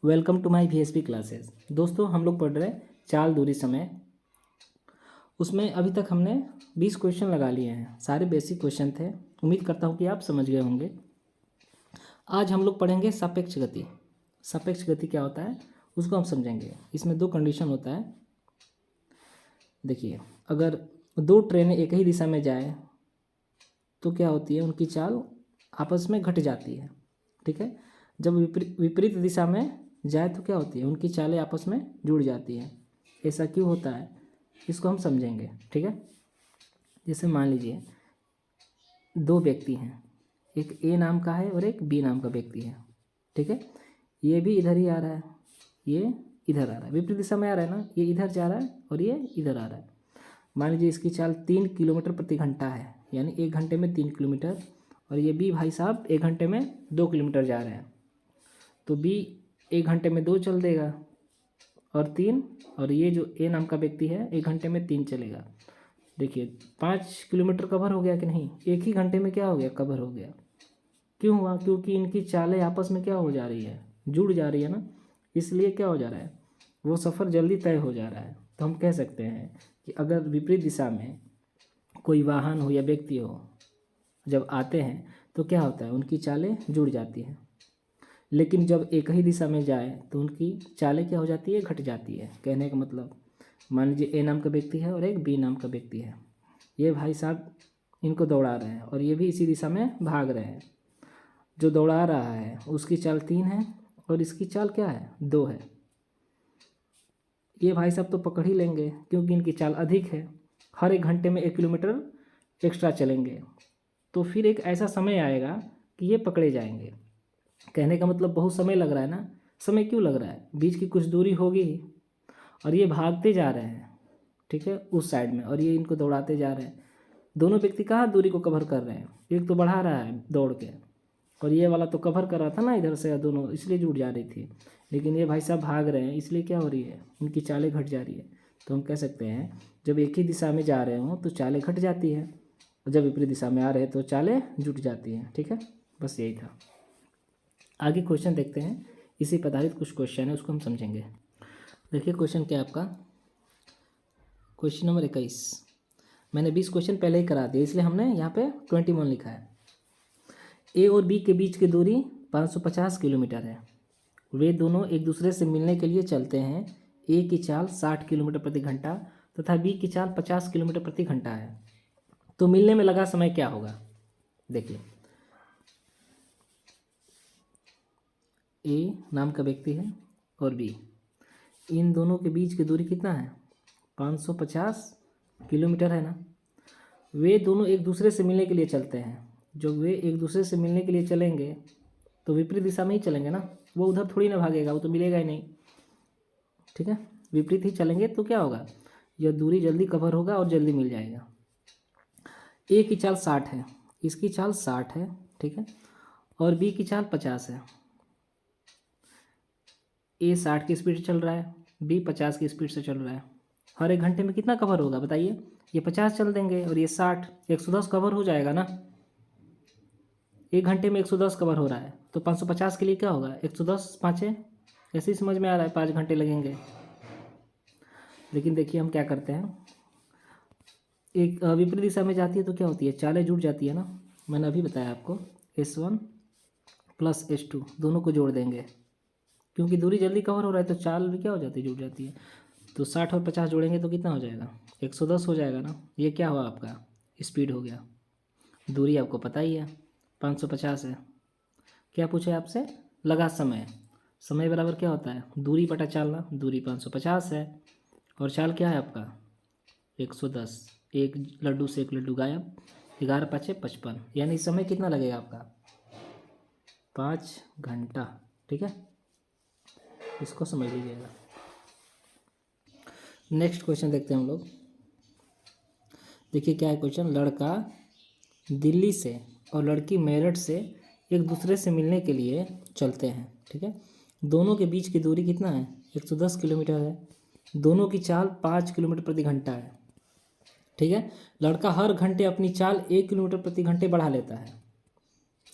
Welcome to my VSP classes. दोस्तों हम लोग पढ़ रहे हैं चाल, दूरी, समय। उसमें अभी तक हमने 20 क्वेश्चन लगा लिए हैं। सारे बेसिक क्वेश्चन थे। उम्मीद करता हूँ कि आप समझ गए होंगे। आज हम लोग पढ़ेंगे सापेक्ष गति। सापेक्ष गति क्या होता है उसको हम समझेंगे। इसमें दो कंडीशन होता है। देखिए, अगर दो ट्रेनें एक ही दिशा में जाए तो क्या होती है, उनकी चाल आपस में घट जाती है। ठीक है। जब विपरीत दिशा में जाए तो क्या होती है, उनकी चालें आपस में जुड़ जाती हैं। ऐसा क्यों होता है इसको हम समझेंगे। ठीक है। जैसे मान लीजिए दो व्यक्ति हैं, एक ए नाम का है और एक बी नाम का व्यक्ति है। ठीक है। ये भी इधर ही आ रहा है, ये इधर आ रहा है, विपरीत दिशा में आ रहा है ना। ये इधर जा रहा है और ये इधर आ रहा है। मान लीजिए इसकी चाल 3 किलोमीटर प्रति घंटा है, यानी 1 घंटे में 3 किलोमीटर। और ये बी भाई साहब 1 घंटे में 2 किलोमीटर जा रहे हैं। तो बी 1 घंटे में 2 चल देगा और 3, और ये जो ए नाम का व्यक्ति है 1 घंटे में 3 चलेगा। देखिए 5 किलोमीटर कवर हो गया कि नहीं, एक ही घंटे में क्या हो गया, कवर हो गया। क्यों हुआ, क्योंकि इनकी चालें आपस में क्या हो जा रही है, जुड़ जा रही है ना। इसलिए क्या हो जा रहा है, वो सफ़र जल्दी तय हो जा रहा है। तो हम कह सकते हैं कि अगर विपरीत दिशा में कोई वाहन हो या व्यक्ति हो, जब आते हैं तो क्या होता है, उनकी चालें जुड़ जाती हैं। लेकिन जब एक ही दिशा में जाए तो उनकी चालें क्या हो जाती है, घट जाती है। कहने का मतलब, मान लीजिए ए नाम का व्यक्ति है और एक बी नाम का व्यक्ति है। ये भाई साहब इनको दौड़ा रहे हैं और ये भी इसी दिशा में भाग रहे हैं। जो दौड़ा रहा है उसकी चाल 3 है और इसकी चाल क्या है, 2 है। ये भाई साहब तो पकड़ ही लेंगे क्योंकि इनकी चाल अधिक है। हर 1 घंटे में 1 किलोमीटर एक्स्ट्रा चलेंगे। तो फिर एक ऐसा समय आएगा कि ये पकड़े जाएंगे। कहने का मतलब बहुत समय लग रहा है ना। समय क्यों लग रहा है, बीच की कुछ दूरी होगी और ये भागते जा रहे हैं। ठीक है, उस साइड में, और ये इनको दौड़ाते जा रहे हैं। दोनों व्यक्ति कहाँ दूरी को कवर कर रहे हैं, एक तो बढ़ा रहा है दौड़ के और ये वाला तो कवर कर रहा था ना इधर से, दोनों इसलिए जुड़ जा रही थी। लेकिन ये भाई साहब भाग रहे हैं, इसलिए क्या हो रही है, उनकी चालें घट जा रही है। तो हम कह सकते हैं जब एक ही दिशा में जा रहे हों तो चालें घट जाती है, और जब विपरीत दिशा में आ रहे हैं तो चालें जुट जाती हैं। ठीक है, बस यही था। आगे क्वेश्चन देखते हैं। इसी पर आधारित कुछ क्वेश्चन है, उसको हम समझेंगे। देखिए क्वेश्चन क्या है आपका, क्वेश्चन नंबर 21। मैंने 20 क्वेश्चन पहले ही करा दिए, इसलिए हमने यहाँ पे 21 लिखा है। ए और बी के बीच की दूरी 550 किलोमीटर है। वे दोनों एक दूसरे से मिलने के लिए चलते हैं। ए की चाल 60 किलोमीटर प्रति घंटा तथा बी की चाल 50 किलोमीटर प्रति घंटा है। तो मिलने में लगा समय क्या होगा। देखिए, ए नाम का व्यक्ति है और बी, इन दोनों के बीच की दूरी कितना है, 550 किलोमीटर है ना। वे दोनों एक दूसरे से मिलने के लिए चलते हैं। जब वे एक दूसरे से मिलने के लिए चलेंगे तो विपरीत दिशा में ही चलेंगे ना, वो उधर थोड़ी ना भागेगा, वो तो मिलेगा ही नहीं। ठीक है, विपरीत ही चलेंगे तो क्या होगा, यह दूरी जल्दी कवर होगा और जल्दी मिल जाएगा। ए की चाल 60 है, इसकी चाल 60 है। ठीक है, और बी की चाल 50 है। ए 60 की स्पीड से चल रहा है, बी 50 की स्पीड से चल रहा है। हर 1 घंटे में कितना कवर होगा बताइए, ये 50 चल देंगे और ये 60, 110 कवर हो जाएगा ना। 1 घंटे में 110 कवर हो रहा है, तो 550 के लिए क्या होगा, 110 पाँचे, ऐसे ही समझ में आ रहा है, 5 घंटे लगेंगे। लेकिन देखिए हम क्या करते हैं, एक विपरीत दिशा में जाती है तो क्या होती है, चालें जुड़ जाती है ना। मैंने अभी बताया आपको, S1 + S2 दोनों को जोड़ देंगे, क्योंकि दूरी जल्दी कवर हो रहा है तो चाल भी क्या हो जाती है, जुड़ जाती है। तो 60 और 50 जोड़ेंगे तो कितना हो जाएगा, 110 हो जाएगा ना। ये क्या हुआ आपका, स्पीड हो गया। दूरी आपको पता ही है 550 है। क्या पूछे आपसे, लगा समय। समय बराबर क्या होता है, दूरी बटा चाल ना। दूरी 550 है और चाल क्या है आपका 110। एक लड्डू से एक लड्डू गायब, 11 × 5 = 55, यानी समय कितना लगेगा आपका, 5 घंटा। ठीक है, इसको समझ लीजिएगा। नेक्स्ट क्वेश्चन देखते हैं हम लोग। देखिए क्या है क्वेश्चन, लड़का दिल्ली से और लड़की मेरठ से एक दूसरे से मिलने के लिए चलते हैं। ठीक है, दोनों के बीच की दूरी कितना है, 110 किलोमीटर है। दोनों की चाल 5 किलोमीटर प्रति घंटा है। ठीक है, लड़का हर घंटे अपनी चाल 1 किलोमीटर प्रति घंटे बढ़ा लेता है।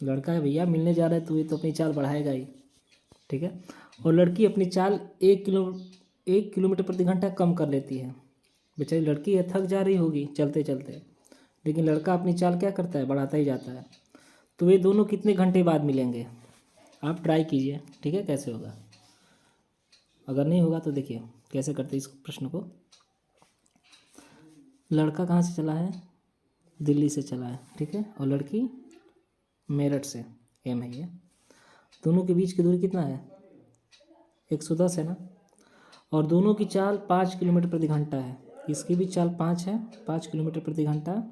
लड़का है भैया, मिलने जा रहा है तो ये तो अपनी चाल बढ़ाएगा ही। ठीक है। और लड़की अपनी चाल 1 किलोमीटर प्रति घंटा कम कर लेती है। बेचारी लड़की है, थक जा रही होगी चलते चलते, लेकिन लड़का अपनी चाल क्या करता है, बढ़ाता ही जाता है। तो ये दोनों कितने घंटे बाद मिलेंगे, आप ट्राई कीजिए, ठीक है, कैसे होगा। अगर नहीं होगा तो देखिए कैसे करते इस प्रश्न को। लड़का कहाँ से चला है, दिल्ली से चला है, ठीक है, और लड़की मेरठ से, एम है ये। दोनों के बीच की दूरी कितना है, 110 है ना। और दोनों की चाल 5 किलोमीटर प्रति घंटा है। इसकी भी चाल 5 है, 5 किलोमीटर प्रति घंटा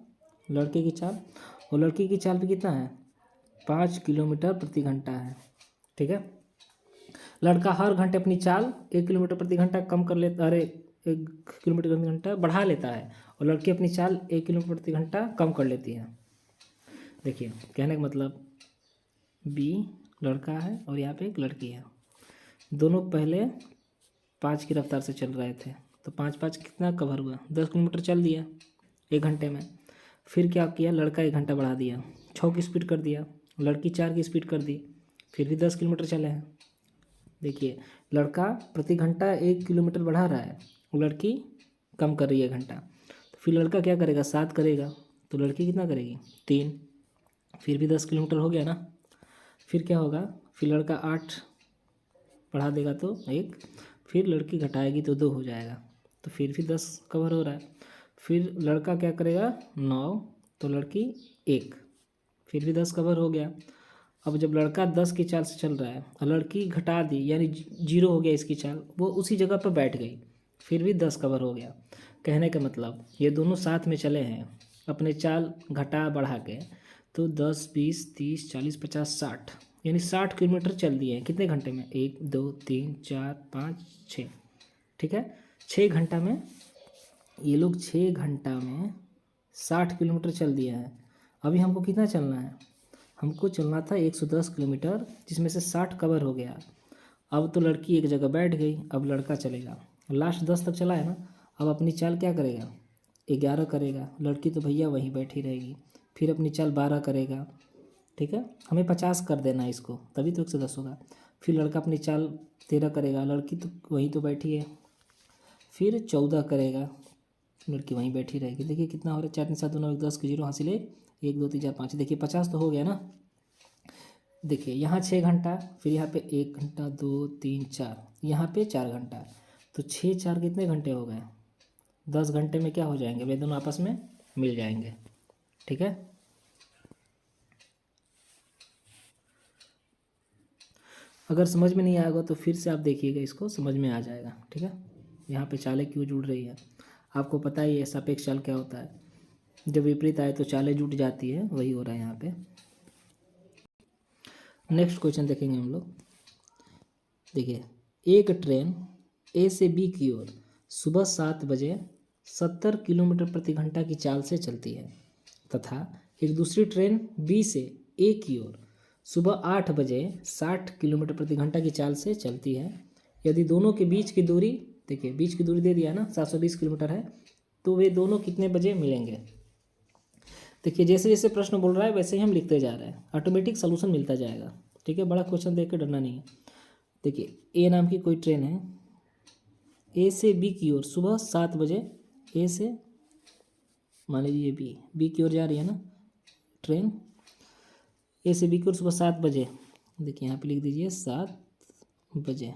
लड़के की चाल, और लड़की की चाल भी कितना है, 5 किलोमीटर प्रति घंटा है, ठीक है। लड़का हर घंटे अपनी चाल 1 किलोमीटर प्रति घंटा कम कर लेता, अरे 1 किलोमीटर प्रति घंटा बढ़ा लेता है, और लड़की अपनी चाल 1 किलोमीटर प्रति घंटा कम कर लेती है। देखिए कहने का मतलब, बी लड़का है और यहाँ पे एक लड़की है, दोनों पहले 5 की रफ्तार से चल रहे थे, तो 5 कितना कवर हुआ, 10 किलोमीटर चल दिया 1 घंटे में। फिर क्या किया, लड़का 1 घंटा बढ़ा दिया, 6 की स्पीड कर दिया, लड़की 4 की स्पीड कर दी, फिर भी 10 किलोमीटर चले हैं। देखिए लड़का प्रति घंटा 1 किलोमीटर बढ़ा रहा है, लड़की कम कर रही है घंटा। तो फिर लड़का क्या करेगा, 7 करेगा, तो लड़की कितना करेगी, 3, फिर भी 10 किलोमीटर हो गया ना। फिर क्या होगा, फिर लड़का 8 बढ़ा देगा तो 1, फिर लड़की घटाएगी तो 2 हो जाएगा, तो फिर भी 10 कवर हो रहा है। फिर लड़का क्या करेगा, 9, तो लड़की 1, फिर भी 10 कवर हो गया। अब जब लड़का 10 की चाल से चल रहा है और लड़की घटा दी, यानी 0 हो गया इसकी चाल, वो उसी जगह पर बैठ गई, फिर भी 10 कवर हो गया। कहने का मतलब ये दोनों साथ में चले हैं अपने चाल घटा बढ़ा के, तो 10, 20, 30, 40, 50, 60, यानी 60 किलोमीटर चल दिए हैं कितने घंटे में, 1, 2, 3, 4, 5, 6, ठीक है। 6 घंटा में ये लोग 6 घंटा में 60 किलोमीटर चल दिए हैं। अभी हमको कितना चलना है, हमको चलना था 110 किलोमीटर, जिसमें से 60 कवर हो गया। अब तो लड़की एक जगह बैठ गई, अब लड़का चलेगा, लास्ट 10 तक चला है ना। अब अपनी चाल क्या करेगा, 11 करेगा, लड़की तो भैया वहीं बैठी रहेगी, फिर अपनी चाल 12 करेगा, ठीक है। हमें 50 कर देना है इसको, तभी तो 110 होगा। फिर लड़का अपनी चाल 13 करेगा, लड़की तो वहीं तो बैठी है, फिर 14 करेगा, लड़की वहीं बैठी रहेगी। देखिए कितना हो रहा है, 4 3 7 2 9 1 10 के 0 हासिल 1 2 3 4 5, देखिए 50 तो हो गया ना। देखिए यहाँ 6 घंटा, फिर यहाँ पे 1 घंटा, 2 3 4, यहाँ पे 4 घंटा, तो 6 4 कितने घंटे हो गए, 10 घंटे में क्या हो जाएंगे, वे दोनों आपस में मिल जाएंगे, ठीक है। अगर समझ में नहीं आएगा तो फिर से आप देखिएगा, इसको समझ में आ जाएगा, ठीक है। यहाँ पे चालें क्यों जुड़ रही है, आपको पता ही है सापेक्ष चाल क्या होता है, जब विपरीत आए तो चालें जुट जाती है, वही हो रहा है यहाँ पे। नेक्स्ट क्वेश्चन देखेंगे हम लोग। देखिए एक ट्रेन ए से बी की ओर सुबह 7 बजे 70 किलोमीटर प्रति घंटा की चाल से चलती है, तथा एक दूसरी ट्रेन बी से ए की ओर सुबह 8 बजे 60 किलोमीटर प्रति घंटा की चाल से चलती है। यदि दोनों के बीच की दूरी, देखिए बीच की दूरी दे दिया ना, 720 किलोमीटर है, तो वे दोनों कितने बजे मिलेंगे। देखिए जैसे जैसे प्रश्न बोल रहा है वैसे ही हम लिखते जा रहे हैं, ऑटोमेटिक सोल्यूशन मिलता जाएगा, ठीक है। बड़ा क्वेश्चन देख के डरना नहीं है। देखिए ए नाम की कोई ट्रेन है, ए से बी की ओर सुबह 7 बजे, ए से मान लीजिए बी की ओर जा रही है ना ट्रेन, ए से बी की ओर सुबह 7 बजे, देखिए यहाँ पे लिख दीजिए 7 बजे,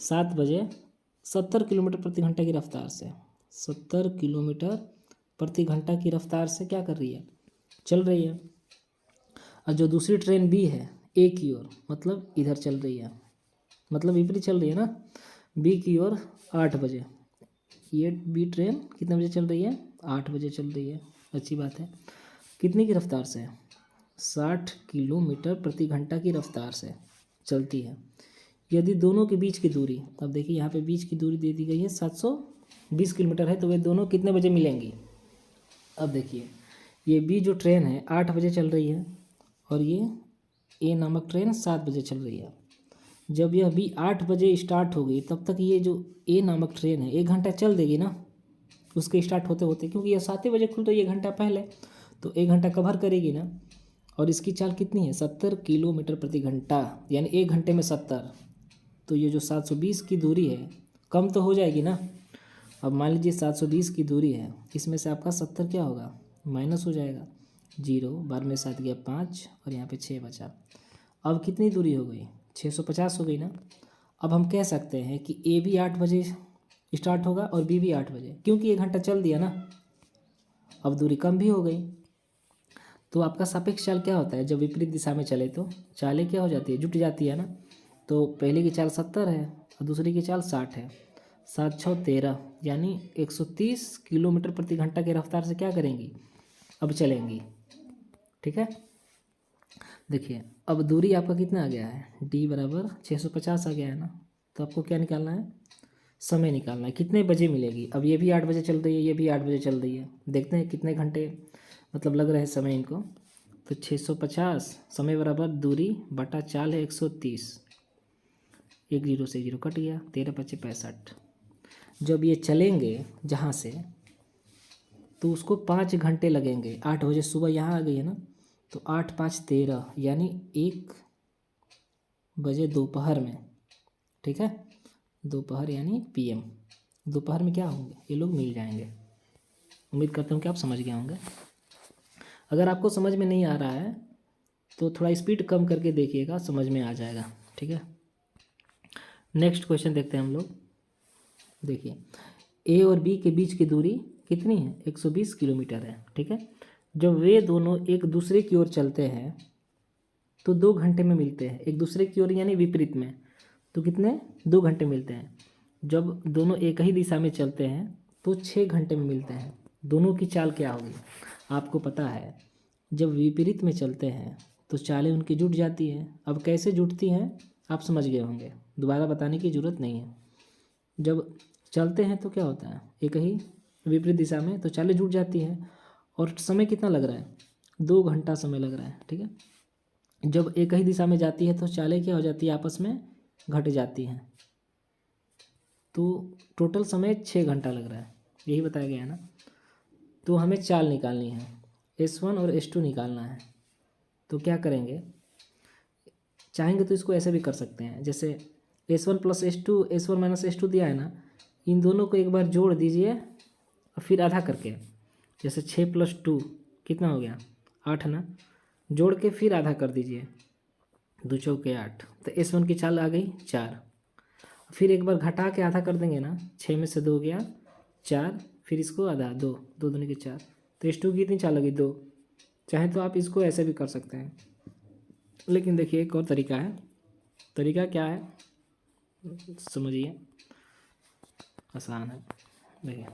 7 बजे 70 किलोमीटर प्रति घंटा की रफ्तार से, 70 किलोमीटर प्रति घंटा की रफ्तार से क्या कर रही है, चल रही है। और जो दूसरी ट्रेन बी है ए की ओर, मतलब इधर चल रही है, मतलब विपरीत चल रही है ना, बी की ओर 8 बजे, ये बी ट्रेन कितने बजे चल रही है, 8 बजे चल रही है, अच्छी बात है। कितनी की रफ्तार से, 60 किलोमीटर प्रति घंटा की रफ्तार से चलती है। यदि दोनों के बीच की दूरी, अब देखिए यहाँ पे बीच की दूरी दे दी गई है 720 किलोमीटर है, तो वे दोनों कितने बजे मिलेंगी। अब देखिए ये बी जो ट्रेन है 8 बजे चल रही है, और ये ए नामक ट्रेन 7 बजे चल रही है। जब यह बी 8 बजे स्टार्ट हो गई, तब तक ये जो ए नामक ट्रेन है 1 घंटा चल देगी ना उसके स्टार्ट होते होते, क्योंकि ये 7 बजे खुल रही है 1 घंटा पहले, तो 1 घंटा कवर करेगी ना। और इसकी चाल कितनी है 70 किलोमीटर प्रति घंटा, यानी 1 घंटे में 70। तो ये जो 720 की दूरी है कम तो हो जाएगी ना। अब मान लीजिए 720 की दूरी है, इसमें से आपका 70 क्या होगा, माइनस हो जाएगा। 0 12 में 7 गया 5 और यहाँ पे 6 बचा। अब कितनी दूरी हो गई, 650 हो गई ना। अब हम कह सकते हैं कि ए भी 8 बजे स्टार्ट होगा और बी भी 8 बजे, क्योंकि 1 घंटा चल दिया ना। अब दूरी कम भी हो गई। तो आपका सापेक्ष चाल क्या होता है, जब विपरीत दिशा में चले तो चालें क्या हो जाती है, जुट जाती है ना। तो पहले की चाल 70 है और दूसरी की चाल 60 है। 7 6 13 यानी 130 किलोमीटर प्रति घंटा की रफ्तार से क्या करेंगी, अब चलेंगी। ठीक है, देखिए अब दूरी आपका कितना आ गया है, d बराबर 650 आ गया है ना। तो आपको क्या निकालना है, समय निकालना है, कितने बजे मिलेगी। अब ये भी 8 बजे चल रही है, ये भी 8 बजे चल रही है, देखते हैं कितने घंटे मतलब लग रहे हैं समय इनको। तो 650 समय बराबर दूरी बटा चाल है 130, 1 0 से 0 कट गया, 13 5 65। जब ये चलेंगे जहाँ से तो उसको 5 घंटे लगेंगे। 8 बजे सुबह यहाँ आ गई है ना, तो 8 5 13 यानी 1 बजे दोपहर में। ठीक है, दोपहर यानी PM, दोपहर में क्या होंगे, ये लोग मिल जाएंगे। उम्मीद करता हूँ कि आप समझ गए होंगे। अगर आपको समझ में नहीं आ रहा है तो थोड़ा स्पीड कम करके देखिएगा, समझ में आ जाएगा। ठीक है, नेक्स्ट क्वेश्चन देखते हैं हम लोग। देखिए ए और बी के बीच की दूरी कितनी है, 120 किलोमीटर है। ठीक है, जब वे दोनों एक दूसरे की ओर चलते हैं तो 2 घंटे में मिलते हैं, एक दूसरे की ओर यानी विपरीत में, तो कितने 2 घंटे मिलते हैं। जब दोनों एक ही दिशा में चलते हैं तो 6 घंटे में मिलते हैं। दोनों की चाल क्या होगी, आपको पता है जब विपरीत में चलते हैं तो चालें उनकी जुट जाती हैं। अब कैसे जुटती हैं आप समझ गए होंगे, दोबारा बताने की ज़रूरत नहीं है। जब चलते हैं तो क्या होता है, एक ही विपरीत दिशा में तो चालें जुट जाती हैं। और समय कितना लग रहा है, 2 घंटा समय लग रहा है। ठीक है, जब एक ही दिशा में जाती है तो चालें क्या हो जाती है, आपस में घट जाती हैं। तो टोटल समय 6 घंटा लग रहा है, यही बताया गया है ना। तो हमें चाल निकालनी है, S1 और S2 निकालना है। तो क्या करेंगे, चाहेंगे तो इसको ऐसे भी कर सकते हैं, जैसे S1 + S2 S1 - S2 दिया है ना, इन दोनों को एक बार जोड़ दीजिए और फिर आधा करके, जैसे 6 + 2 कितना हो गया 8 ना, जोड़ के फिर आधा कर दीजिए, 2 चौके 8। तो S1 की चाल आ गई 4, फिर एक बार घटा के आधा कर देंगे ना, 6 में से 2 गया 4, फिर इसको आधा 2, 2 दूनी के 4। तो S2 की कितनी चाल लगी 2। चाहे तो आप इसको ऐसे भी कर सकते हैं, लेकिन देखिए एक और तरीका है। तरीका क्या है समझिए, आसान है।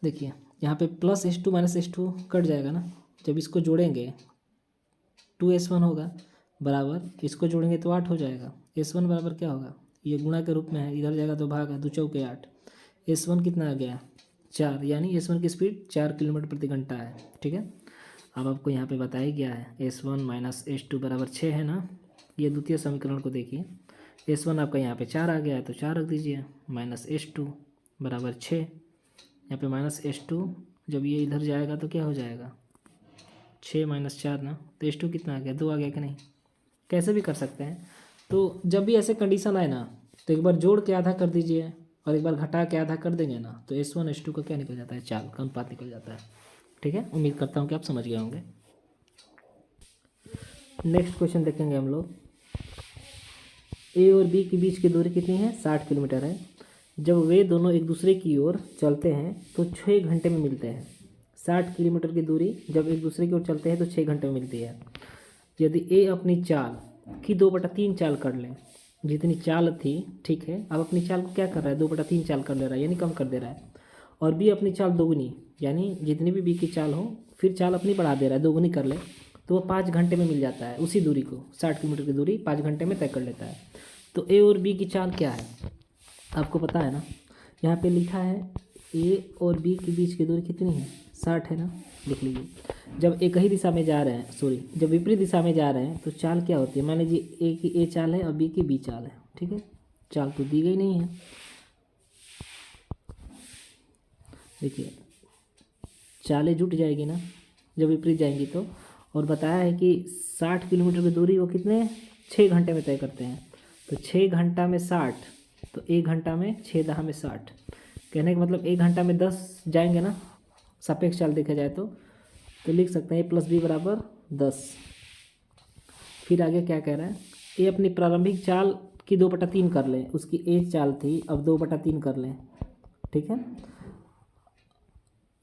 देखिए यहाँ पे +S2 - S2 कट जाएगा ना, जब इसको जोड़ेंगे 2S1 होगा बराबर, इसको जोड़ेंगे तो 8 हो जाएगा। S1 बराबर क्या होगा, ये गुणा के रूप में है, इधर जाएगा तो भाग है, 2 चौके 8। S1 कितना आ गया 4, यानी S1 की स्पीड 4 किलोमीटर प्रति घंटा है। ठीक है, अब आपको यहाँ पे बताया गया है S1 - S2 बराबर 6 है ना। ये द्वितीय समीकरण को देखिए, S1 आपका यहाँ पे 4 आ गया है तो 4 रख दीजिए, -S2 बराबर 6, यहाँ पे -S2, जब ये इधर जाएगा तो क्या हो जाएगा 6 - 4 ना, तो S2 कितना आ गया 2 आ गया कि नहीं, कैसे भी कर सकते हैं। तो जब भी ऐसे कंडीशन आए ना तो एक बार जोड़ के आधा कर दीजिए और एक बार घटा के आधा कर देंगे ना, तो S1 S2 का क्या निकल जाता है, चाल का अनुपात निकल जाता है। ठीक है, उम्मीद करता हूँ कि आप समझ गए होंगे। नेक्स्ट क्वेश्चन देखेंगे हम लोग। ए और बी के बीच की दूरी कितनी है, 60 किलोमीटर है। जब वे दोनों एक दूसरे की ओर चलते हैं तो 6 घंटे में मिलते हैं। 60 किलोमीटर की दूरी जब एक दूसरे की ओर चलते हैं तो 6 घंटे में मिलती है। यदि ए अपनी चाल की 2/3 चाल कर लें, जितनी चाल थी, ठीक है, अब अपनी चाल को क्या कर रहा है 2/3 चाल कर ले रहा है, यानी कम कर दे रहा है। और बी अपनी चाल दोगुनी, यानी जितनी भी बी की चाल हो फिर चाल अपनी बढ़ा दे रहा है, दोगुनी कर ले, तो वो 5 घंटे में मिल जाता है। उसी दूरी को 60 किलोमीटर की दूरी 5 घंटे में तय कर लेता है। तो ए और बी की चाल क्या है आपको पता है ना, यहाँ पे लिखा है ए और बी के बीच की दूरी कितनी है 60 है ना, लिख लीजिए। जब एक ही दिशा में जा रहे हैं, सॉरी जब विपरीत दिशा में जा रहे हैं तो चाल क्या होती है, मान लीजिए ए की ए चाल है और बी की बी चाल है। ठीक है, चाल तो दी गई नहीं है, देखिए चालें जुट जाएगी ना, जब विपरीत जाएंगी तो। और बताया है कि 60 किलोमीटर की दूरी वो कितने 6 घंटे में तय करते हैं। तो 6 घंटा में 60, तो 1 घंटा में 6 दहा में 60, कहने का मतलब 1 घंटा में 10 जाएंगे ना, सापेक्ष चाल देखा जाए तो लिख सकते हैं a+b बराबर 10। फिर आगे क्या कह रहा है, ए अपनी प्रारंभिक चाल की 2/3 कर लें, उसकी ए चाल थी, अब 2/3 कर लें, ठीक है,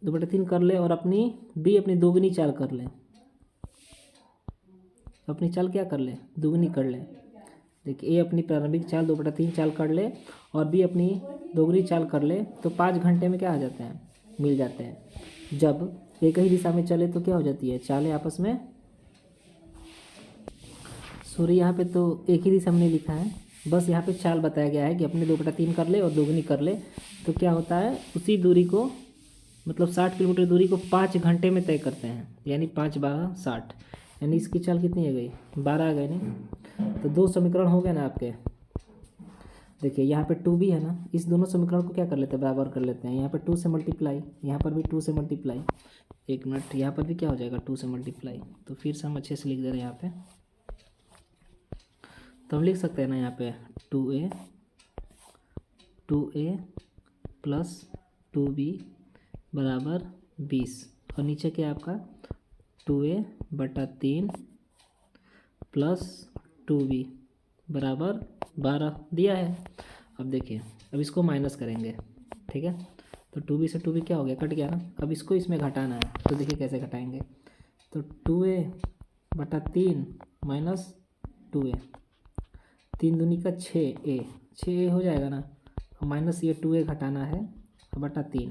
2/3 कर ले, और अपनी दोगुनी चाल कर ले, अपनी चाल क्या कर ले, दोगुनी कर ले। देखिए ए अपनी प्रारंभिक चाल 2/3 चाल कर ले और बी अपनी दोगुनी चाल कर ले, तो 5 घंटे में क्या आ जाते हैं, मिल जाते हैं। जब एक ही दिशा में चले तो क्या हो जाती है, चालें आपस में, सॉरी यहाँ पे तो एक ही दिशा में नहीं लिखा है, बस यहाँ पे चाल बताया गया है कि अपने 2/3 कर ले और दोगुनी कर ले, तो क्या होता है, उसी दूरी को मतलब 60 किलोमीटर दूरी को 5 घंटे में तय करते हैं, यानी 5 12 60, यानी इसकी चाल कितनी आ गई, 12 आ गई नहीं। तो 2 समीकरण हो गए ना आपके। देखिए यहाँ पे 2 भी है ना, इस दोनों समीकरण को क्या कर लेते हैं, बराबर कर लेते हैं। यहाँ पे 2 से मल्टीप्लाई, यहाँ पर भी 2 से मल्टीप्लाई, 1 मिनट, यहाँ पर भी क्या हो जाएगा 2 से मल्टीप्लाई। तो फिर से हम अच्छे से लिख दे रहे हैं यहाँ पे, तो हम लिख सकते हैं ना यहाँ पे 2a प्लस 2b बराबर 20, और नीचे क्या है आपका 2a/3 प्लस 2b बराबर 12 दिया है। अब देखिए, अब इसको माइनस करेंगे, ठीक है, तो 2b से 2b क्या हो गया, कट गया ना। अब इसको इसमें घटाना है, तो देखिए कैसे घटाएंगे, तो 2a/3 माइनस 2a, 3 दूनी का 6a, 6a हो जाएगा ना, माइनस ये 2a घटाना है /3,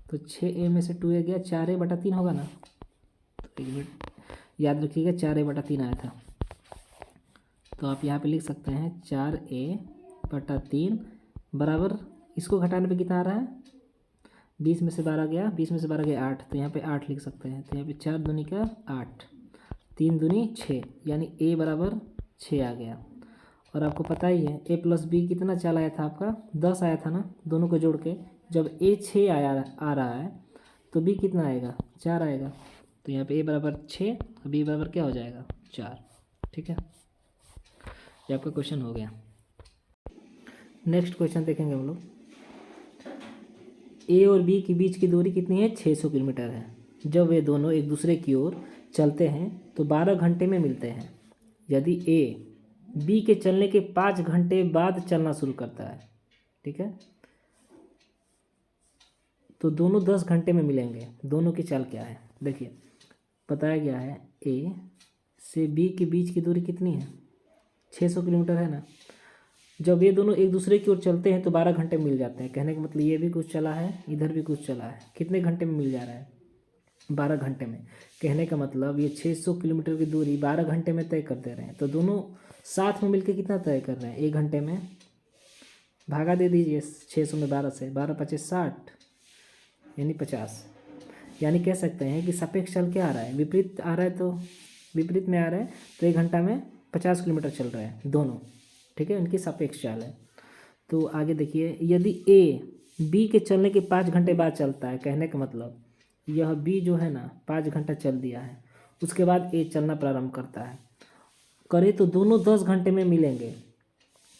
तो 6a में से 2a गया, 4a/3 होगा ना। तो 1 मिनट याद रखिएगा 4a/3 आया था, तो आप यहाँ पे लिख सकते हैं 4a/3 बराबर, इसको घटाने पे कितना आ रहा है, 20 में से 12 गया, 20 में से 12 गया 8, तो यहाँ पे 8 लिख सकते हैं। तो यहाँ पे 4 दूनी का 8, 3 दूनी 6, यानी a बराबर 6 आ गया। और आपको पता ही है a+b कितना चाल आया था आपका, 10 आया था ना, दोनों को जोड़ के। जब a 6 आ रहा है तो b कितना आएगा, 4 आएगा। तो यहाँ पे a बराबर 6 और b बराबर क्या हो जाएगा 4, ठीक है, ये आपका क्वेश्चन हो गया। नेक्स्ट क्वेश्चन देखेंगे हम लोग, a और b के बीच की दूरी कितनी है, 600 किलोमीटर है। जब वे दोनों एक दूसरे की ओर चलते हैं तो 12 घंटे में मिलते हैं। यदि a बी के चलने के 5 घंटे बाद चलना शुरू करता है, ठीक है, तो दोनों 10 घंटे में मिलेंगे। दोनों की चाल क्या है, देखिए बताया गया है ए से बी के बीच की दूरी कितनी है, 600 किलोमीटर है ना। जब ये दोनों एक दूसरे की ओर चलते हैं तो 12 घंटे मिल जाते हैं, कहने का मतलब ये भी कुछ चला है, इधर भी कुछ चला है, कितने घंटे में मिल जा रहा है, 12 घंटे में। कहने का मतलब ये 600 किलोमीटर की दूरी 12 घंटे में तय कर दे रहे हैं। तो दोनों साथ में मिलकर कितना तय कर रहे हैं, 1 घंटे में, भागा दे दीजिए 600 में 12 से, 12 × 5 = 60, यानी 50। यानी कह सकते हैं कि सापेक्ष चाल क्या आ रहा है, विपरीत आ रहा है, तो विपरीत में आ रहा है, तो 1 घंटा में 50 किलोमीटर चल रहा है दोनों, ठीक है, इनकी सापेक्ष चाल है। तो आगे देखिए, यदि ए बी के चलने के 5 घंटे बाद चलता है, कहने का मतलब यह बी जो है ना 5 घंटा चल दिया है, उसके बाद ए चलना प्रारंभ करता है, करे तो दोनों 10 घंटे में मिलेंगे।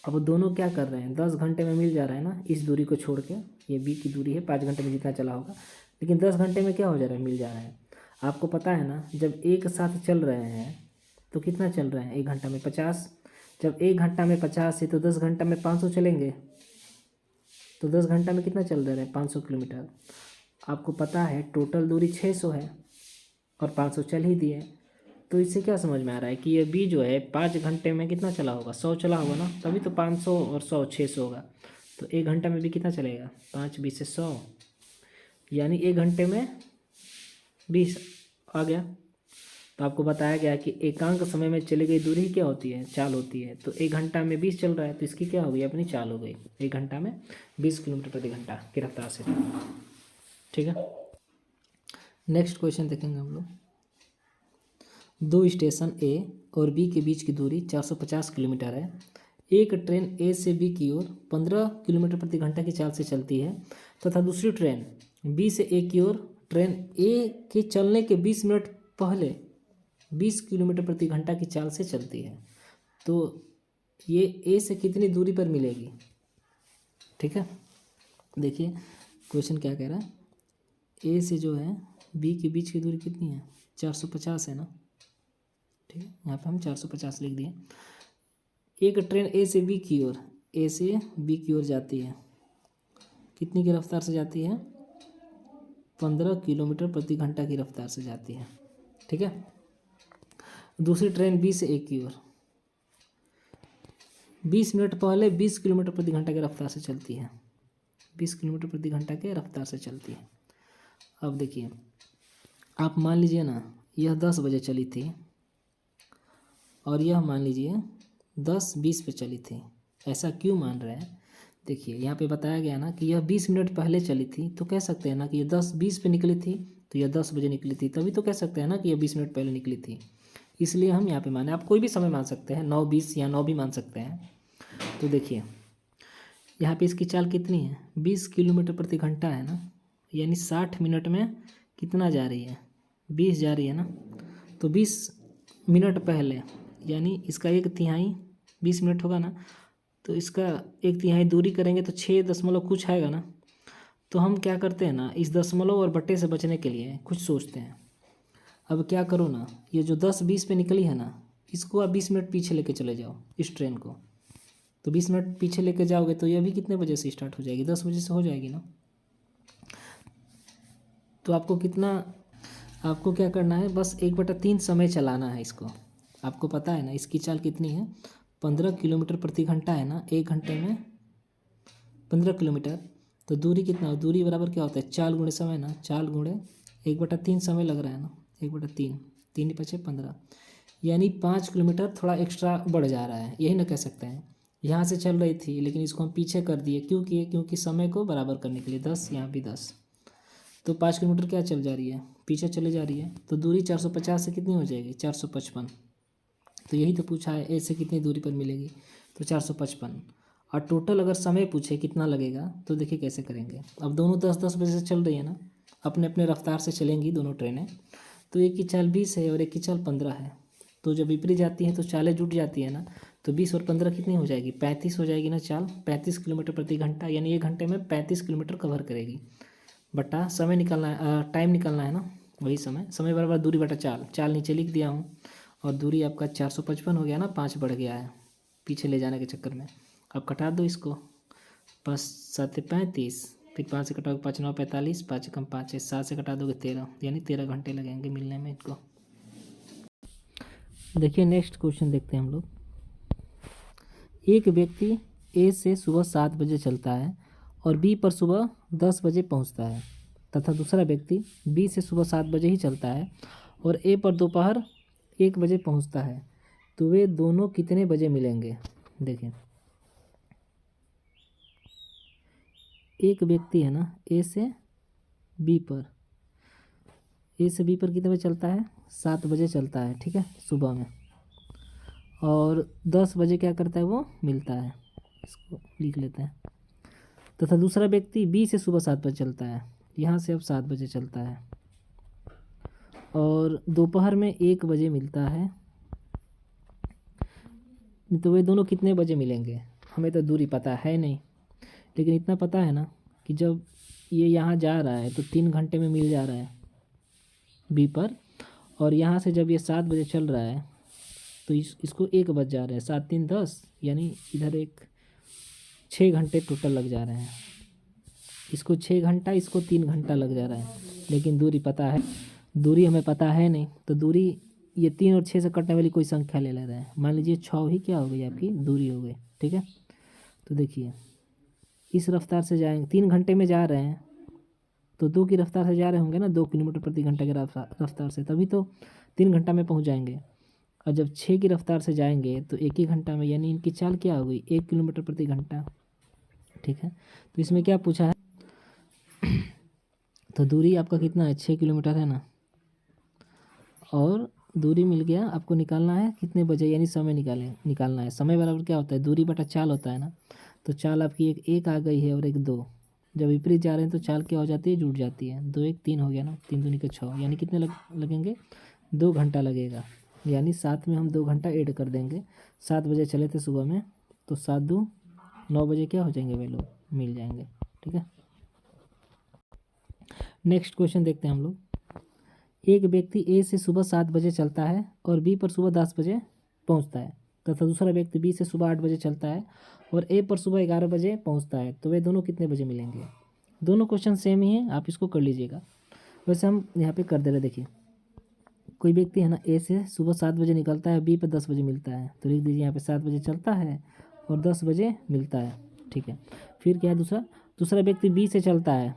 अब दोनों क्या कर रहे हैं, 10 घंटे में मिल जा रहा है ना, इस दूरी को छोड़ के, ये बी की दूरी है, 5 घंटे में जितना चला होगा, लेकिन 10 घंटे में क्या हो जा रहा है, मिल जा रहा है। आपको पता है ना, जब एक साथ चल रहे हैं तो कितना चल रहे हैं, 1 घंटा में 50, जब 1 घंटा में 50 है तो 10 घंटा में 500 चलेंगे, तो 10 घंटा में कितना चल रहे हैं, 500 किलोमीटर। आपको पता है टोटल दूरी 600 है और 500 चल ही दिए, तो इससे क्या समझ में आ रहा है कि ये बी जो है 5 घंटे में कितना चला होगा, 100 चला होगा ना, तभी तो 500 और 100 600 होगा। तो 1 घंटा में भी कितना चलेगा, 5 20 से 100, यानी 1 घंटे में 20 आ गया। तो आपको बताया गया कि एकांक समय में चली गई दूरी क्या होती है, चाल होती है। तो 1 घंटा में 20 चल रहा है, तो इसकी क्या हो गई, अपनी चाल हो गई, 1 घंटा में 20 किलोमीटर प्रति घंटा की रफ्तार से, ठीक है। नेक्स्ट क्वेश्चन देखेंगे हम लोग, 2 स्टेशन ए और बी के बीच की दूरी 450 किलोमीटर है। एक ट्रेन ए से बी की ओर 15 किलोमीटर प्रति घंटा की चाल से चलती है तथा दूसरी ट्रेन बी से ए की ओर ट्रेन ए के चलने के 20 मिनट पहले 20 किलोमीटर प्रति घंटा की चाल से चलती है, तो ये ए से कितनी दूरी पर मिलेगी? ठीक है, देखिए क्वेश्चन क्या कह रहा है, ए से जो है बी के बीच की दूरी कितनी है? 450 है ना। ठीक है, यहाँ पे हम 450 लिख दिए। एक ट्रेन ए से बी की ओर, ए से बी की ओर जाती है, कितनी की रफ्तार से जाती है? 15 किलोमीटर प्रति घंटा की रफ्तार से जाती है। ठीक है, दूसरी ट्रेन बी से ए की ओर 20 मिनट पहले 20 किलोमीटर प्रति घंटा की रफ्तार से चलती है, 20 किलोमीटर प्रति घंटा के रफ्तार से चलती है। अब देखिए, आप मान लीजिए ना, यह 10 बजे चली थी और यह मान लीजिए 10:20 पे चली थी। ऐसा क्यों मान रहे हैं? देखिए यहाँ पे बताया गया ना कि यह 20 मिनट पहले चली थी, तो कह सकते हैं ना कि यह 10:20 पे निकली थी, तो यह 10 बजे निकली थी, तभी तो कह सकते हैं ना कि यह 20 मिनट पहले निकली थी। इसलिए हम यहाँ पे माने, आप कोई भी समय मान सकते हैं, 9:20 या 9 भी मान सकते हैं। तो देखिए यहाँ पे इसकी चाल कितनी है? 20 किलोमीटर प्रति घंटा है ना, यानी 60 मिनट में कितना जा रही है? 20 जा रही है ना। तो 20 मिनट पहले, यानी इसका 1/3 20 मिनट होगा ना, तो इसका 1/3 दूरी करेंगे तो 6 दशमलव कुछ आएगा ना। तो हम क्या करते हैं ना, इस दशमलव और बट्टे से बचने के लिए कुछ सोचते हैं। अब क्या करो ना, ये जो 10:20 पे निकली है ना, इसको आप 20 मिनट पीछे लेके चले जाओ इस ट्रेन को। तो 20 मिनट पीछे लेके जाओगे तो ये भी कितने बजे से स्टार्ट हो जाएगी? 10 बजे से हो जाएगी ना। तो आपको क्या करना है, बस 1/3 समय चलाना है इसको। आपको पता है ना इसकी चाल कितनी है? 15 किलोमीटर प्रति घंटा है ना, 1 घंटे में 15 किलोमीटर। तो दूरी कितना? दूरी बराबर क्या होता है? चाल गुणे समय ना, चाल गुणे 1/3 समय लग रहा है ना, 1/3, 3 × 5 = 15, यानी 5 किलोमीटर थोड़ा एक्स्ट्रा बढ़ जा रहा है, यही ना कह सकते हैं। यहाँ से चल रही थी लेकिन इसको हम पीछे कर दिए, क्यों किए? क्योंकि समय को बराबर करने के लिए। 10 यहाँ भी 10, तो 5 किलोमीटर क्या चल जा रही है? पीछे चले जा रही है। तो दूरी 450 से कितनी हो जाएगी? 455। तो यही तो पूछा है, ए से कितनी दूरी पर मिलेगी? तो 455। और टोटल अगर समय पूछे कितना लगेगा, तो देखिए कैसे करेंगे। अब दोनों 10-10 बजे से चल रही है ना, अपने अपने रफ्तार से चलेंगी दोनों ट्रेनें। तो एक की चाल 20 है और एक की चाल 15 है। तो जब विपरीत जाती है तो चालें जुट जाती है ना, तो 20 और 15 कितनी हो जाएगी? 35 हो जाएगी ना चाल, 35 किलोमीटर प्रति घंटा, यानी 1 घंटे में 35 किलोमीटर कवर करेगी। बटा समय निकालना है, टाइम निकालना है ना, वही समय बराबर दूरी बटा चाल। चाल नीचे लिख दिया हूँ, और दूरी आपका 455 हो गया ना, 5 बढ़ गया है पीछे ले जाने के चक्कर में। अब कटा दो इसको, 5 7 35, फिर 5 से कटाओगे 5 9 45, 5 कम 5 है, 7 से कटा दोगे 13, यानी 13 घंटे लगेंगे मिलने में इनको। देखिए नेक्स्ट क्वेश्चन देखते हैं हम लोग। एक व्यक्ति ए से सुबह 7 बजे चलता है और बी पर सुबह 10 बजे पहुंचता है, तथा दूसरा व्यक्ति बी से सुबह 7 बजे ही चलता है और ए पर दोपहर 1 बजे पहुंचता है, तो वे दोनों कितने बजे मिलेंगे? देखिए एक व्यक्ति है ना, ए से बी पर कितने बजे चलता है? 7 बजे चलता है, ठीक है, सुबह में। और 10 बजे क्या करता है? वो मिलता है, इसको लिख लेते हैं। तथा दूसरा व्यक्ति बी से सुबह 7 बजे चलता है, यहाँ से अब 7 बजे चलता है और दोपहर में 1 बजे मिलता है, तो वे दोनों कितने बजे मिलेंगे? हमें तो दूरी पता है नहीं, लेकिन इतना पता है ना कि जब ये यहाँ जा रहा है तो 3 घंटे में मिल जा रहा है बी पर, और यहाँ से जब ये 7 बजे चल रहा है तो इसको 1 बज जा रहे हैं, 7 3 10, यानी इधर 6 घंटे टोटल लग जा रहे हैं। इसको 6 घंटा, इसको 3 घंटा लग जा रहा है, लेकिन दूरी पता है, दूरी हमें पता है नहीं। तो दूरी ये 3 और 6 से कटने वाली कोई संख्या ले रहे हैं, मान लीजिए 6 ही क्या हो गई आपकी दूरी हो गई, ठीक है। तो देखिए इस रफ्तार से जाएंगे, 3 घंटे में जा रहे हैं तो 2 की रफ्तार से जा रहे होंगे ना, 2 किलोमीटर प्रति घंटे की रफ्तार से, तभी तो 3 घंटा में पहुंच जाएंगे। और जब 6 की रफ्तार से जाएंगे तो 1 ही घंटा में, यानी इनकी चाल क्या हो गई? 1 किलोमीटर प्रति घंटा, ठीक है। तो इसमें क्या पूछा है? तो दूरी आपका कितना है? 6 किलोमीटर है ना, और दूरी मिल गया। आपको निकालना है कितने बजे, यानी समय निकालना है। समय बराबर क्या होता है? दूरी बटा चाल होता है ना। तो चाल आपकी एक आ गई है और एक 2, जब विपरीत जा रहे हैं तो चाल क्या हो जाती है, जुड़ जाती है। 2 1 3 हो गया ना, 3 दूनी के 6, यानी कितने लगेंगे, 2 घंटा लगेगा। यानी 7 में हम 2 घंटा ऐड कर देंगे। 7 बजे चले थे सुबह में, तो 7 2 9 बजे क्या हो जाएंगे, वे लोग मिल जाएंगे। ठीक है, नेक्स्ट क्वेश्चन देखते हैं हम लोग। एक व्यक्ति ए से सुबह 7 बजे चलता है और बी पर सुबह 10 बजे पहुंचता है, तथा दूसरा व्यक्ति बी से सुबह 8 बजे चलता है और ए पर सुबह 11 बजे पहुंचता है, तो वे दोनों कितने बजे मिलेंगे। दोनों क्वेश्चन सेम ही हैं, आप इसको कर लीजिएगा। वैसे हम यहाँ पे कर दे रहे, देखिए कोई व्यक्ति है ना, ए से सुबह 7 बजे निकलता है, बी पर 10 बजे मिलता है, तो लिख दीजिए यहाँ पे 7 बजे चलता है और 10 बजे मिलता है। ठीक है, फिर क्या है, दूसरा व्यक्ति बी से चलता है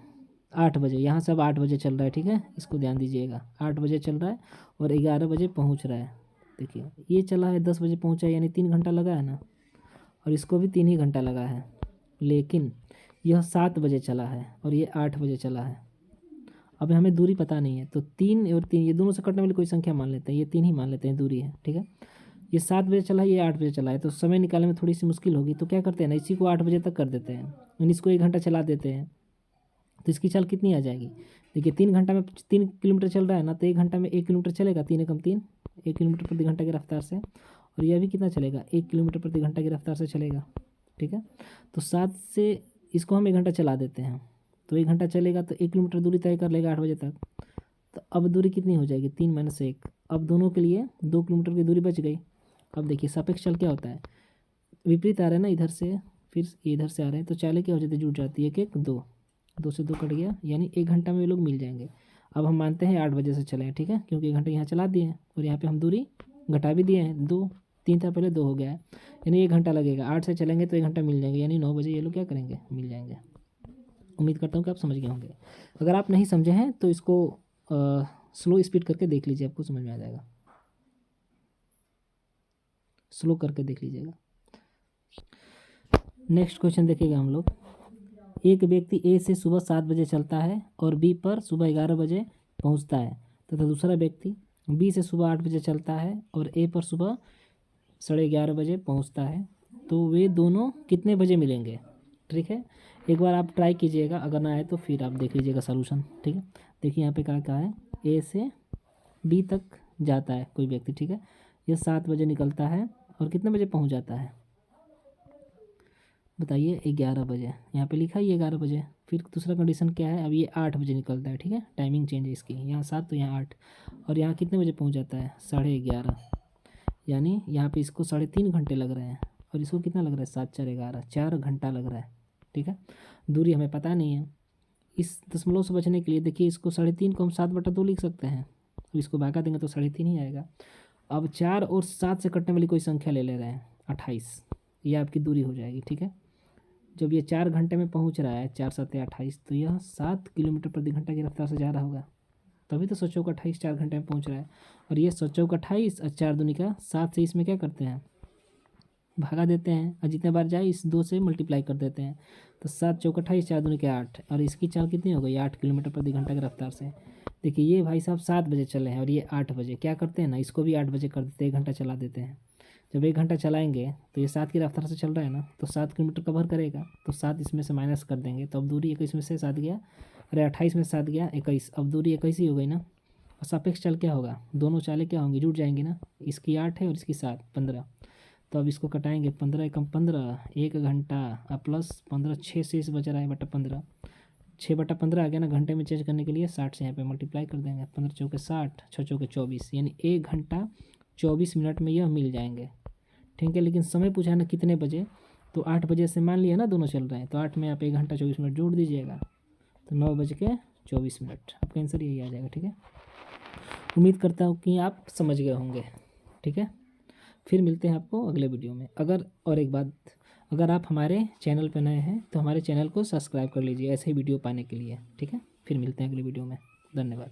8 बजे, यहाँ से अब 8 बजे चल रहा है। ठीक है, इसको ध्यान दीजिएगा, 8 बजे चल रहा है और 11 बजे पहुँच रहा है। देखिए ये चला है 10 बजे पहुँचा है, यानी 3 घंटा लगा है ना, और इसको भी 3 ही घंटा लगा है। लेकिन यह 7 बजे चला है और ये 8 बजे चला है। अब हमें दूरी पता नहीं है, तो 3 और 3 ये दोनों से कटने वाली कोई संख्या मान लेते हैं, ये 3 ही मान लेते हैं दूरी है। ठीक है, ये 7 बजे चला है, ये 8 बजे चला है, तो समय निकालने में थोड़ी सी मुश्किल होगी, तो क्या करते हैं ना, इसी को 8 बजे तक कर देते हैं, यानी इसको 1 घंटा चला देते हैं, तो इसकी चाल कितनी आ जाएगी। देखिए 3 घंटा में 3 किलोमीटर चल रहा है ना, तो 1 घंटा में 1 किलोमीटर चलेगा, 3 एकम 3, 1 किलोमीटर प्रति घंटा की रफ्तार से, और यह भी कितना चलेगा, 1 किलोमीटर प्रति घंटा की रफ्तार से चलेगा। ठीक है, तो 7 से इसको हम 1 घंटा चला देते हैं, तो 1 घंटा चलेगा तो 1 किलोमीटर दूरी तय कर लेगा 8 बजे तक। तो अब दूरी कितनी हो जाएगी, 3 - 1, अब दोनों के लिए 2 किलोमीटर की दूरी बच गई। अब देखिए सापेक्ष चाल क्या होता है, विपरीत आ रहे हैं ना इधर से, फिर इधर से आ रहे हैं, तो चालें क्या हो जाती है, जुड़ जाती है, 1 1 2, 2 से 2 कट गया, यानी 1 घंटा में ये लोग मिल जाएंगे। अब हम मानते हैं 8 बजे से चले हैं, ठीक है, क्योंकि 1 घंटा यहाँ चला दिए हैं और यहाँ पे हम दूरी घटा भी दिए हैं, 2 3 था पहले, 2 हो गया है, यानी 1 घंटा लगेगा। 8 से चलेंगे तो 1 घंटा मिल जाएंगे, यानी 9 बजे ये लोग क्या करेंगे, मिल जाएंगे। उम्मीद करता हूँ कि आप समझ गए होंगे। अगर आप नहीं समझे हैं तो इसको स्लो स्पीड करके देख लीजिए, आपको समझ में आ जाएगा, स्लो करके देख लीजिएगा। नेक्स्ट क्वेश्चन देखिएगा हम लोग। एक व्यक्ति ए से सुबह 7 बजे चलता है और बी पर सुबह 11 बजे पहुंचता है, तथा दूसरा व्यक्ति बी से सुबह 8 बजे चलता है और ए पर सुबह 11:30 बजे पहुंचता है, तो वे दोनों कितने बजे मिलेंगे। ठीक है, एक बार आप ट्राई कीजिएगा, अगर ना आए तो फिर आप देख लीजिएगा सॉल्यूशन। ठीक है, देखिए यहाँ पे क्या है, ए से बी तक जाता है कोई व्यक्ति। ठीक है, ये 7 बजे निकलता है और कितने बजे पहुँच जाता है, बताइए, 11 बजे, यहाँ पे लिखा है 11 बजे। फिर दूसरा कंडीशन क्या है, अब ये 8 बजे निकलता है। ठीक है, टाइमिंग चेंज है इसकी, यहाँ 7 तो यहाँ 8, और यहाँ कितने बजे पहुँच जाता है, 11:30, यानी यहाँ पे इसको 3.5 घंटे लग रहे हैं और इसको कितना लग रहा है, 7 4 11, 4 घंटा लग रहा है। ठीक है, दूरी हमें पता नहीं है, इस दशमलव से बचने के लिए देखिए इसको 3.5 को हम 7/2 लिख सकते हैं, अब इसको भागा देंगे तो 3.5 ही आएगा। अब 4 और 7 से कटने वाली कोई संख्या ले रहे हैं, 28, ये आपकी दूरी हो जाएगी। ठीक है, जब ये 4 घंटे में पहुंच रहा है, 4 7 28, तो यह 7 किलोमीटर प्रति घंटा की रफ्तार से जा रहा होगा, तभी तो 7 चौक 28 4 घंटे में पहुंच रहा है। और ये 7 चौक 28 और 4 दूनी का 7 से इसमें क्या करते हैं, भागा देते हैं, और जितने बार जाए इस 2 से मल्टीप्लाई कर देते हैं, तो 7 चौक 28 4 दूनी के 8, और इसकी चाल कितनी हो गई, 8 किलोमीटर प्रति घंटा की रफ्तार से। देखिए ये भाई साहब 7 बजे चले हैं और ये 8 बजे, क्या करते हैं ना, इसको भी 8 बजे कर देते हैं, 1 घंटा चला देते हैं। जब 1 घंटा चलाएंगे तो ये 7 की रफ्तार से चल रहा है ना, तो 7 किलोमीटर कवर करेगा, तो 7 इसमें से माइनस कर देंगे, तो अब दूरी 21 में से 7 गया, अरे 28 में से 7 गया 21, अब दूरी 21 ही हो गई ना। और सापेक्ष चाल क्या होगा, दोनों चालें क्या होंगी, जुड़ जाएंगी ना, इसकी 8 है और इसकी 7 15, तो अब इसको कटाएंगे, 15 एकम 15, 1 घंटा प्लस 15, 6 से इस बच रहा है बटा 15, 6/15 आ गया ना, घंटे में चेंज करने के लिए 60 से यहाँ पे मल्टीप्लाई कर देंगे, 15 चौके 60, 6 चौके 24, यानी 1 घंटा 24 मिनट में यह मिल जाएंगे। ठीक है, लेकिन समय पूछा है ना कितने बजे, तो 8 बजे से मान लिया ना दोनों चल रहे हैं, तो 8 में आप 1 घंटा 24 मिनट जोड़ दीजिएगा, तो 9:24, आपका आंसर यही आ जाएगा। ठीक है, उम्मीद करता हूँ कि आप समझ गए होंगे। ठीक है, फिर मिलते हैं आपको अगले वीडियो में। और एक बात, अगर आप हमारे चैनल पर नए हैं तो हमारे चैनल को सब्सक्राइब कर लीजिए ऐसे ही वीडियो पाने के लिए। ठीक है, फिर मिलते हैं अगले वीडियो में, धन्यवाद।